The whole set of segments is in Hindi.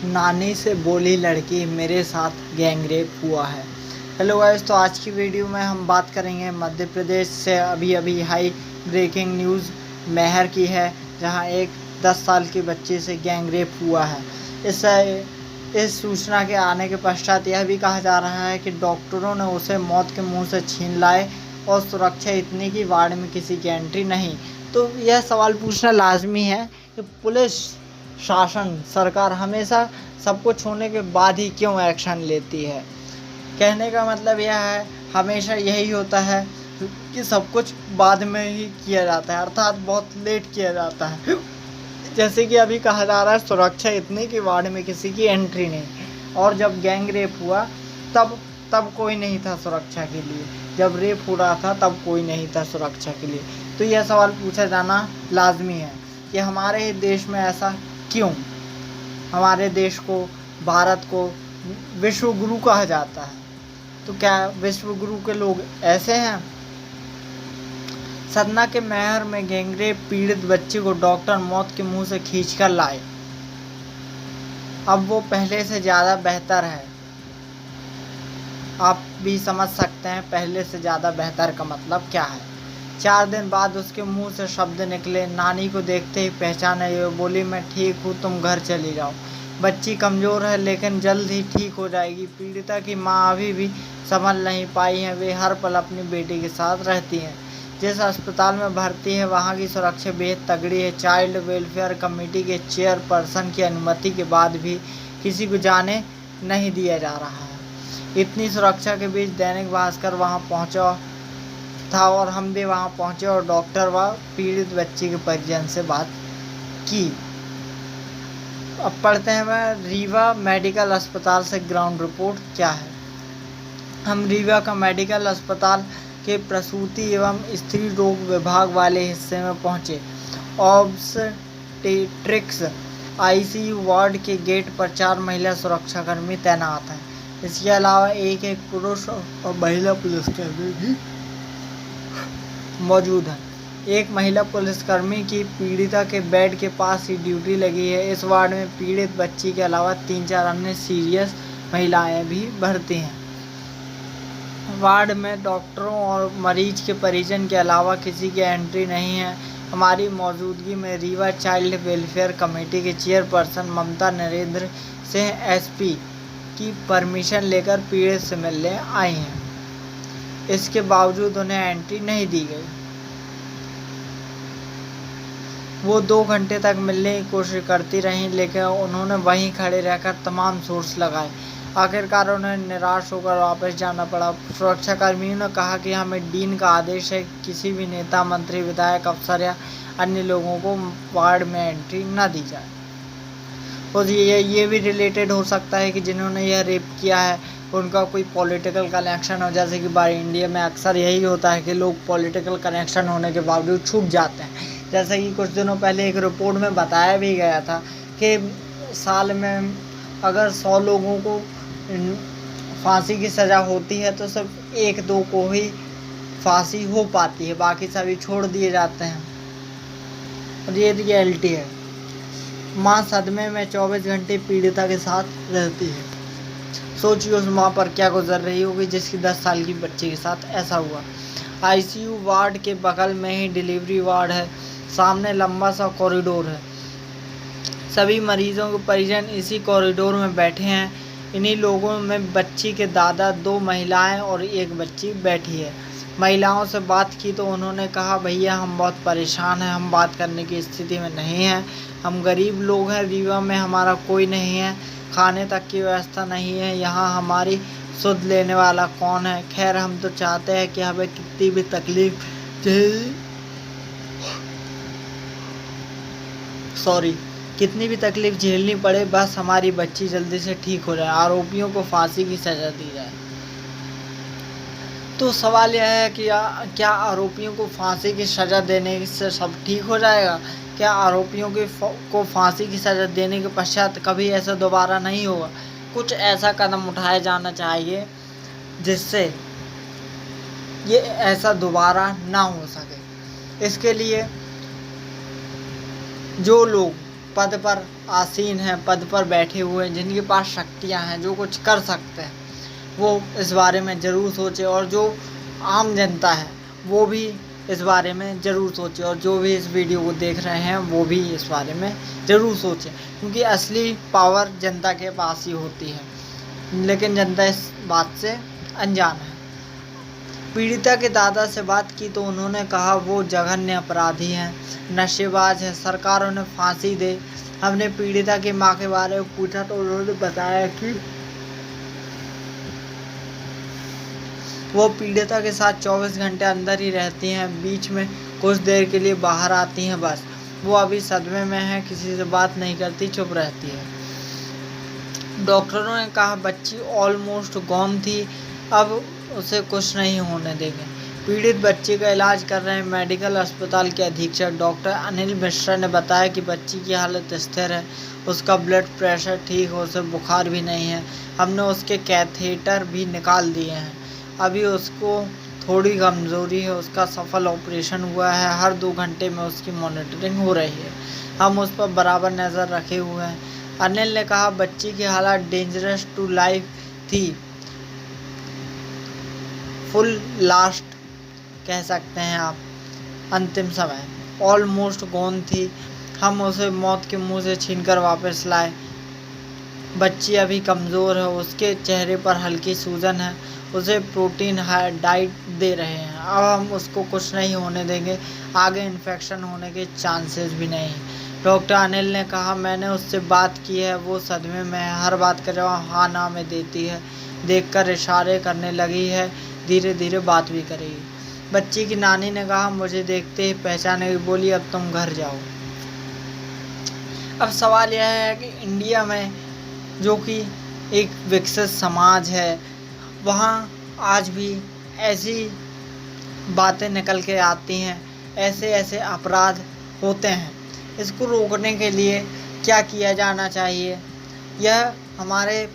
नानी से बोली लड़की मेरे साथ गैंगरेप हुआ है। हेलो गाइस, तो आज की वीडियो में हम बात करेंगे मध्य प्रदेश से अभी हाई ब्रेकिंग न्यूज़ मेहर की है, जहां एक 10 साल की बच्ची से गैंगरेप हुआ है। इस सूचना के आने के पश्चात यह भी कहा जा रहा है कि डॉक्टरों ने उसे मौत के मुंह से छीन लाए और सुरक्षा इतनी कि वार्ड में किसी की एंट्री नहीं। तो यह सवाल पूछना लाजमी है कि पुलिस शासन सरकार हमेशा सब कुछ होने के बाद ही क्यों एक्शन लेती है। कहने का मतलब यह है, हमेशा यही होता है कि सब कुछ बाद में ही किया जाता है, अर्थात बहुत लेट किया जाता है। जैसे कि अभी कहा जा रहा है सुरक्षा इतनी कि वार्ड में किसी की एंट्री नहीं, और जब गैंग रेप हुआ तब कोई नहीं था सुरक्षा के लिए। जब रेप हो रहा था तब कोई नहीं था सुरक्षा के लिए। तो यह सवाल पूछा जाना लाजमी है कि हमारे देश में ऐसा क्यों। हमारे देश को, भारत को विश्व गुरु कहा जाता है, तो क्या विश्व गुरु के लोग ऐसे हैं? सतना के मेहर में गैंगरेप पीड़ित बच्ची को डॉक्टर मौत के मुंह से खींचकर लाए। अब वो पहले से ज़्यादा बेहतर है। आप भी समझ सकते हैं पहले से ज़्यादा बेहतर का मतलब क्या है। 4 दिन बाद उसके मुंह से शब्द निकले। नानी को देखते ही पहचाना, ये बोली मैं ठीक हूँ, तुम घर चली जाओ। बच्ची कमज़ोर है लेकिन जल्द ही ठीक हो जाएगी। पीड़िता की माँ अभी भी संभल नहीं पाई है। वे हर पल अपनी बेटी के साथ रहती हैं। जिस अस्पताल में भर्ती है वहाँ की सुरक्षा बेहद तगड़ी है। चाइल्ड वेलफेयर कमेटी के चेयरपर्सन की अनुमति के बाद भी किसी को जाने नहीं दिया जा रहा है। इतनी सुरक्षा के बीच दैनिक भास्कर वहाँ पहुँचा था और हम भी वहाँ पहुँचे और डॉक्टर व पीड़ित बच्ची के परिजन से बात की। अब पढ़ते हैं मैं रीवा मेडिकल अस्पताल से ग्राउंड रिपोर्ट क्या है। हम रीवा का मेडिकल अस्पताल के प्रसूति एवं स्त्री रोग विभाग वाले हिस्से में पहुंचे। ऑब्स्टेट्रिक्स आईसीयू वार्ड के गेट पर 4 महिला सुरक्षाकर्मी तैनात हैं। इसके अलावा एक पुरुष और महिला पुलिसकर्मी भी मौजूद है। एक महिला पुलिसकर्मी की पीड़िता के बेड के पास ही ड्यूटी लगी है। इस वार्ड में पीड़ित बच्ची के अलावा 3-4 अन्य सीरियस महिलाएं भी भर्ती हैं। वार्ड में डॉक्टरों और मरीज के परिजन के अलावा किसी की एंट्री नहीं है। हमारी मौजूदगी में रीवा चाइल्ड वेलफेयर कमेटी के चेयरपर्सन ममता नरेंद्र सिंह एसपी की परमिशन लेकर पीड़ित से मिलने आई हैं। इसके बावजूद उन्हें एंट्री नहीं दी गई। वो 2 घंटे तक मिलने की कोशिश करती रहीं, लेकिन उन्होंने वहीं खड़े रहकर तमाम सोर्स लगाए। आखिरकार उन्हें निराश होकर वापस जाना पड़ा। सुरक्षाकर्मियों ने कहा कि हमें डीन का आदेश है, किसी भी नेता, मंत्री, विधायक, अफसर या अन्य लोगों को वार्ड में एंट्री न दी जाए। और ये भी रिलेटेड हो सकता है कि जिन्होंने यह रेप किया है उनका कोई पॉलिटिकल कनेक्शन हो, जैसे कि बाहर इंडिया में अक्सर यही होता है कि लोग पॉलिटिकल कनेक्शन होने के बावजूद छूट जाते हैं। जैसे कि कुछ दिनों पहले एक रिपोर्ट में बताया भी गया था कि साल में अगर 100 लोगों को फांसी की सज़ा होती है तो सिर्फ 1-2 को ही फांसी हो पाती है, बाकी सभी छोड़ दिए जाते हैं। और ये रियलिटी है। माँ सदमे में 24 घंटे पीड़िता के साथ रहती है। सोचिए उस माँ पर क्या गुजर रही होगी जिसकी 10 साल की बच्ची के साथ ऐसा हुआ। आईसीयू वार्ड के बगल में ही डिलीवरी वार्ड है। सामने लंबा सा कॉरिडोर है। सभी मरीजों के परिजन इसी कॉरिडोर में बैठे हैं। इन्हीं लोगों में बच्ची के दादा, 2 महिलाएं और एक बच्ची बैठी है। महिलाओं से बात की तो उन्होंने कहा, भैया हम बहुत परेशान हैं, हम बात करने की स्थिति में नहीं हैं, हम गरीब लोग हैं, रीवा में हमारा कोई नहीं है, खाने तक की व्यवस्था नहीं है, यहाँ हमारी सुध लेने वाला कौन है। खैर हम तो चाहते हैं कि हमें कितनी भी तकलीफ कितनी भी तकलीफ झेलनी पड़े, बस हमारी बच्ची जल्दी से ठीक हो जाए, आरोपियों को फांसी की सज़ा दी जाए। तो सवाल यह है कि क्या आरोपियों को फांसी की सज़ा देने से सब ठीक हो जाएगा? क्या आरोपियों को फांसी की सज़ा देने के पश्चात कभी ऐसा दोबारा नहीं होगा? कुछ ऐसा कदम उठाया जाना चाहिए जिससे ये ऐसा दोबारा ना हो सके। इसके लिए जो लोग पद पर आसीन हैं, पद पर बैठे हुए हैं, जिनके पास शक्तियां हैं, जो कुछ कर सकते हैं, वो इस बारे में ज़रूर सोचे। और जो आम जनता है वो भी इस बारे में ज़रूर सोचे, और जो भी इस वीडियो को देख रहे हैं वो भी इस बारे में ज़रूर सोचें, क्योंकि असली पावर जनता के पास ही होती है, लेकिन जनता इस बात से अनजान है। पीड़िता के दादा से बात की तो उन्होंने कहा वो जघन्य अपराधी हैं, नशेबाज हैं, सरकार उन्हें फांसी दे। हमने पीड़िता की मां के बारे में पूछा तो उन्होंने बताया कि वो पीड़िता के साथ 24 घंटे अंदर ही रहती हैं, बीच में कुछ देर के लिए बाहर आती हैं बस। वो अभी सदमे में है, किसी से बात नहीं करती, चुप रहती है। डॉक्टरों ने कहा बच्ची ऑलमोस्ट गॉन थी, अब उसे कुछ नहीं होने देंगे। पीड़ित बच्ची का इलाज कर रहे हैं मेडिकल अस्पताल के अधीक्षक डॉक्टर अनिल मिश्रा ने बताया कि बच्ची की हालत स्थिर है, उसका ब्लड प्रेशर ठीक है, उसे बुखार भी नहीं है। हमने उसके कैथेटर भी निकाल दिए हैं, अभी उसको थोड़ी कमज़ोरी है, उसका सफल ऑपरेशन हुआ है, हर 2 घंटे में उसकी मॉनिटरिंग हो रही है, हम उस पर बराबर नज़र रखे हुए हैं। अनिल ने कहा बच्ची की हालत डेंजरस टू लाइफ थी, फुल लास्ट कह सकते हैं आप, अंतिम समय, ऑलमोस्ट गॉन थी। हम उसे मौत के मुंह से छीनकर वापस लाए। बच्ची अभी कमज़ोर है, उसके चेहरे पर हल्की सूजन है, उसे प्रोटीन डाइट दे रहे हैं, अब हम उसको कुछ नहीं होने देंगे, आगे इन्फेक्शन होने के चांसेस भी नहीं। डॉक्टर अनिल ने कहा मैंने उससे बात की है, वो सदमे में है, हर बात कर हाँ ना में देती है, देखकर इशारे करने लगी है, धीरे धीरे बात भी करेगी। बच्ची की नानी ने कहा मुझे देखते ही पहचाने, बोली अब तुम घर जाओ। अब सवाल यह है कि इंडिया में जो कि एक विकसित समाज है, वहाँ आज भी ऐसी बातें निकल के आती हैं, ऐसे ऐसे अपराध होते हैं। इसको रोकने के लिए क्या किया जाना चाहिए, यह हमारे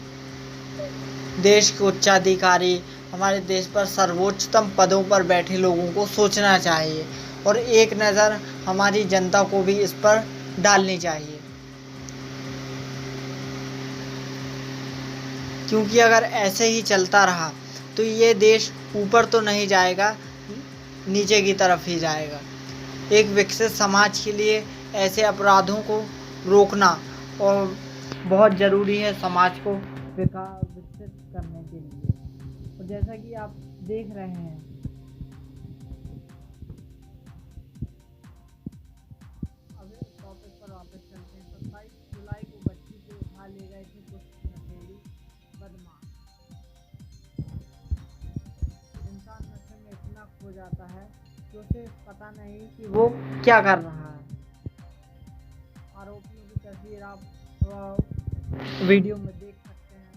देश के उच्चाधिकारी, हमारे देश पर सर्वोच्चतम पदों पर बैठे लोगों को सोचना चाहिए, और एक नज़र हमारी जनता को भी इस पर डालनी चाहिए। क्योंकि अगर ऐसे ही चलता रहा तो ये देश ऊपर तो नहीं जाएगा, नीचे की तरफ ही जाएगा। एक विकसित समाज के लिए ऐसे अपराधों को रोकना और बहुत ज़रूरी है समाज को विकसित करने के लिए। और जैसा कि आप देख रहे हैं, अब इस टॉपिक पर वापस चलते हैं। 27 जुलाई को बच्ची को उठा ले गए थे कुछ नशेड़ी बदमाश। इंसान नशे में इतना खो जाता है कि उसे पता नहीं कि वो क्या कर रहा है। आरोपियों की तस्वीर आप वीडियो में देख सकते हैं।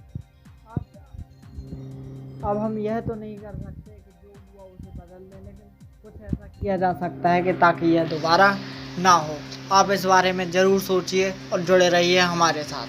अब हम यह तो नहीं कर सकते कि जो हुआ उसे बदल दें, लेकिन कुछ ऐसा किया जा सकता है कि ताकि यह दोबारा ना हो। आप इस बारे में ज़रूर सोचिए और जुड़े रहिए हमारे साथ।